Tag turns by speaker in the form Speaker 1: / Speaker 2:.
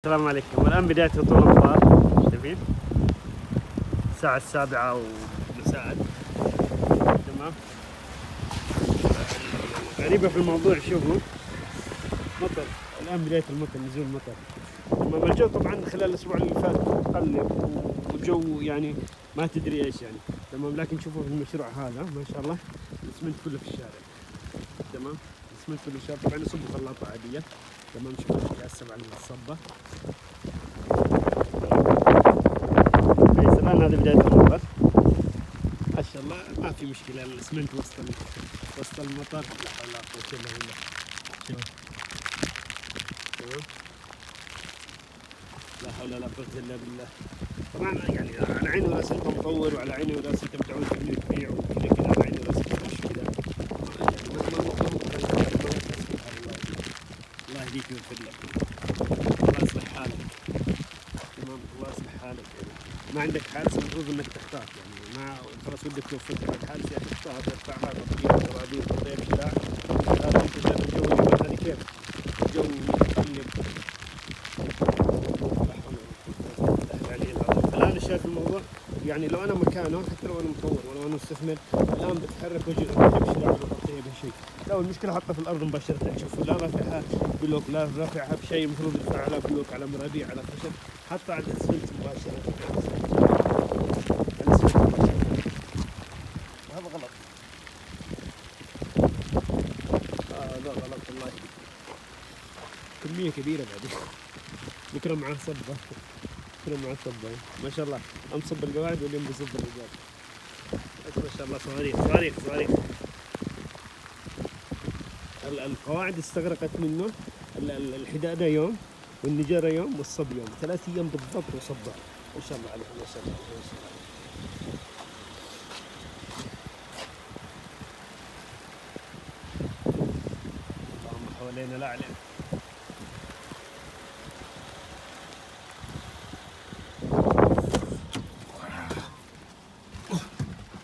Speaker 1: السلام عليكم. والآن بداية هطول الأمطار، شايفين؟ الساعة 7 مساء. تمام. غريبة في الموضوع، شوفوا مطر الآن، بداية المطر، نزول المطر. تمام. الجو طبعا خلال الأسبوع اللي فات مقلب والجو يعني ما تدري إيش يعني. تمام. لكن شوفوا في المشروع هذا ما شاء الله الإسمنت كله في الشارع. تمام. الإسمنت كله في الشارع، طبعا يصبوا خلاطة عادية. تمام. شوفوا يتعسب على الصبة. الآن هذا بداية المطر ما شاء الله، ما في مشكلة. الإسمنت وسط المطر، لا حول ولا قوة إلا بالله. شوف تمام، لا حول ولا قوة إلا بالله. طبعا يعني على عيني وراسي أنت مطور، وعلى عيني وراسي أنت متعود تعمل تبيع وكذا كذا، على عيني وراسي مش كذا يعني. الله يهديك ويغفر لك، الله يصلح حالك. تمام. الله يصلح حالك. ما عندك حارس المفروض انك تختار يعني، ما خلاص ودك توفر لك حارس، يعني تختار ترفع هذا تطبيق ترابيط تطير كذا. هذا انت شايف الجو اليوم هذه كيف؟ الجو متقلب. يعني الان شايف الموضوع يعني، لو انا مكانه حتى لو انا مطور ولو انا مستثمر الان بتحرك وجهي بمشي لا بغطيها بشيء. لو المشكله حطها في الارض مباشره، شوفوا لا رافعها بلوك، لا رافعها بشيء المفروض يرفع على بلوك، على مرابيع، على خشب، حطها على الاسفلت مباشره. هذا غلط، هذا غلط والله. كمية كبيرة بعدين. بكرة معاه صبة، بكرة معاه صبة ما شاء الله. أم صب القواعد واليوم بيصب الرجال. ما شاء الله، صواريخ صواريخ صواريخ. القواعد استغرقت منه الحدادة يوم، والنجارة يوم، والصب يوم، 3 أيام بالضبط وصبها. ما شاء الله عليه، ما شاء الله، ما شاء الله. اللهم حوالينا لا علينا.